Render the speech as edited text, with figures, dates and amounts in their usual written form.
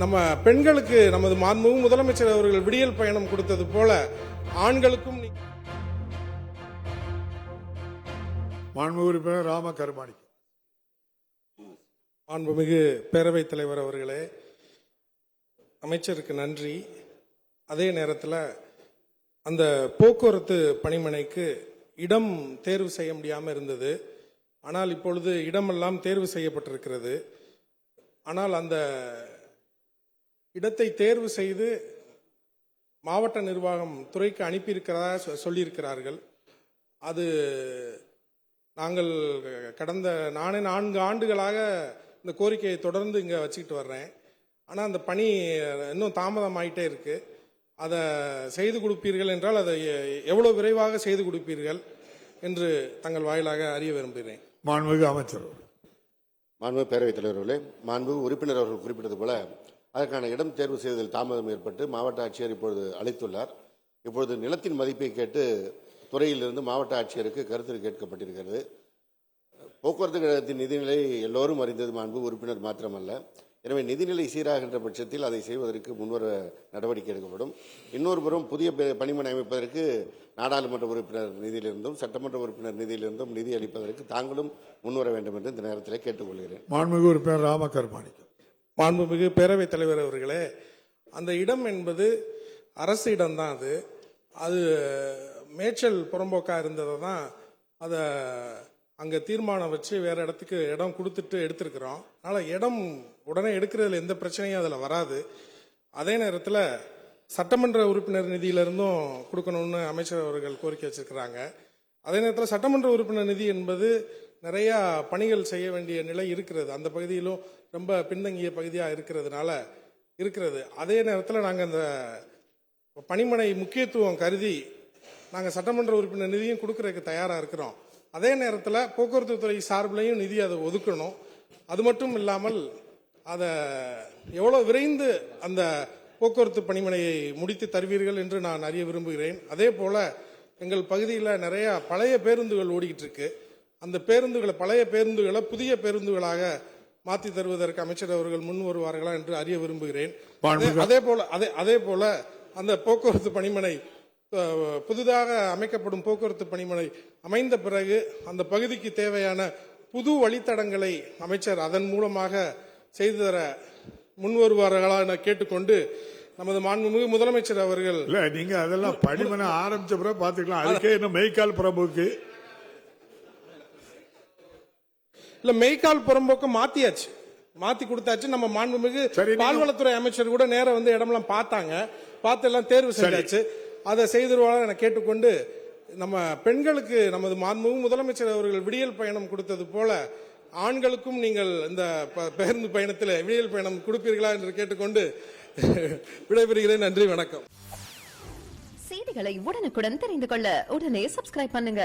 நம்ம பெண்களுக்கு நமது மாண்புமிகு முதலமைச்சர் அவர்கள் விடியல் பயணம் கொடுத்தது போல ஆண்களுக்கும் மாண்புமிகு உறுப்பினர் ராம கருமாணிக்கம். மாண்புமிகு பேரவைத் தலைவர் அவர்களே, அமைச்சருக்கு நன்றி. அதே நேரத்தில் அந்த போக்குவரத்து பணிமனைக்கு இடம் தேர்வு செய்ய முடியாமல் இருந்தது. ஆனால் இப்பொழுது இடமெல்லாம் தேர்வு செய்யப்பட்டிருக்கிறது. ஆனால் அந்த இடத்தை தேர்வு செய்து மாவட்ட நிர்வாகம் துறைக்கு அனுப்பியிருக்கிறதா சொல்லியிருக்கிறார்கள். அது நாங்கள் கடந்த 4 ஆண்டுகளாக இந்த கோரிக்கையை தொடர்ந்து இங்கே வச்சுக்கிட்டு வர்றேன். ஆனால் அந்த பணி இன்னும் தாமதமாயிட்டே இருக்கு. அதை செய்து கொடுப்பீர்கள் என்றால் அதை எவ்வளவு விரைவாக செய்து கொடுப்பீர்கள் என்று தங்கள் வாயிலாக அறிய விரும்புகிறேன். மாண்புமிகு அமைச்சர். மாண்புமிகு பேரவைத் தலைவர் அவர்களே, மாண்புமிகு உறுப்பினர் அவர்கள் குறிப்பிட்டது போல அதற்கான இடம் தேர்வு செய்வதில் தாமதம் ஏற்பட்டு மாவட்ட ஆட்சியர் இப்பொழுது அழைத்துள்ளார். இப்பொழுது நிலத்தின் மதிப்பை கேட்டு துறையிலிருந்து மாவட்ட ஆட்சியருக்கு கருத்து கேட்கப்பட்டிருக்கிறது. போக்குவரத்து கழகத்தின் நிதிநிலை எல்லோரும் அறிந்தது மாண்பு உறுப்பினர் மாத்திரமல்ல. எனவே நிதிநிலை சீராகின்ற பட்சத்தில் அதை செய்வதற்கு முன்வர நடவடிக்கை எடுக்கப்படும். இன்னொரு புறம் புதிய பணிமனை அமைப்பதற்கு நாடாளுமன்ற உறுப்பினர் நிதியிலிருந்தும் சட்டமன்ற உறுப்பினர் நிதியிலிருந்தும் நிதி அளிப்பதற்கு தாங்களும் முன்வர வேண்டும் என்று இந்த நேரத்தில் கேட்டுக்கொள்கிறேன். மாண்புமிகு உறுப்பினர் ராம கருமாணிக்கம். மாண்புமிகு பேரவைத் தலைவர் அவர்களே, அந்த இடம் என்பது அரசு இடம்தான். அது மேய்ச்சல் புறம்போக்காக இருந்ததை தான் அதை அங்கே தீர்மானம் வச்சு வேறு இடத்துக்கு இடம் கொடுத்துட்டு எடுத்திருக்கிறோம். அதனால் இடம் உடனே எடுக்கிறதுல எந்த பிரச்சனையும் அதில் வராது. அதே நேரத்தில் சட்டமன்ற உறுப்பினர் நிதியிலிருந்தும் கொடுக்கணும்னு அமைச்சர் அவர்கள் கோரிக்கை வச்சிருக்கிறாங்க. அதே நேரத்தில் சட்டமன்ற உறுப்பினர் நிதி என்பது நிறையா பணிகள் செய்ய வேண்டிய நிலை இருக்கிறது. அந்த பகுதியிலும் ரொம்ப பின்தங்கிய பகுதியாக இருக்கிறது. அதே நேரத்தில் நாங்கள் அந்த பணிமனை முக்கியத்துவம் கருதி நாங்கள் சட்டமன்ற உறுப்பினர் நிதியும் கொடுக்கறதுக்கு தயாராக இருக்கிறோம். அதே நேரத்தில் போக்குவரத்து துறை சார்பிலையும் நிதி அதை ஒதுக்கணும். அது மட்டும் இல்லாமல் அதை எவ்வளோ விரைந்து அந்த போக்குவரத்து பணிமனையை முடித்து தருவீர்கள் என்று நான் அறிய விரும்புகிறேன். அதே போல் எங்கள் பகுதியில் நிறையா பழைய பேருந்துகள் ஓடிக்கிட்டு இருக்கு. அந்த பழைய பேருந்துகளை புதிய பேருந்துகளாக மாற்றி தருவதற்கு அமைச்சர் அவர்கள் முன் வருவார்களா என்று அறிய விரும்புகிறேன். அதே போல அந்த போக்குவரத்து பணிமனை புதிதாக அமைக்கப்படும் போக்குவரத்து பணிமனை அமைந்த பிறகு அந்த பகுதிக்கு தேவையான புது வழித்தடங்களை அமைச்சர் அதன் மூலமாக செய்து தர முன்வருவார்களா என கேட்டுக்கொண்டு நமது மாண்புமிகு முதலமைச்சர் அவர்கள் நீங்க அதெல்லாம் பணிமனை ஆரம்பிச்ச பிறகு பாத்துக்கலாம். அதுக்கே இன்னும் மெய்க்கால் புறம்போக்கு இல்ல, மெய்க்கால் புறம்போக்கு மாத்தி கொடுத்தாச்சு. நம்ம மாண்புமிகு பால்வளத்துறை அமைச்சர் கூட நேரம் வந்து இடமெல்லாம் பார்த்து எல்லாம் தேர்வு செஞ்சாச்சு. அதை செய்திருவாங்க என கேட்டுக்கொண்டு நம்ம பெண்களுக்கு நமது மாண்புமிகு முதலமைச்சர் அவர்கள் விடியல் பயணம் கொடுத்தது போல ஆண்களுக்கும் நீங்கள் இந்த பேருந்து பயணத்தில் விடியல் பயணம் கொடுப்பீர்களா என்று கேட்டுக்கொண்டு விடைபெறுகிறேன். நன்றி, வணக்கம். செய்திகளை உடனுக்குடன் தெரிந்து கொள்ள உடனே சப்ஸ்கிரைப் பண்ணுங்க.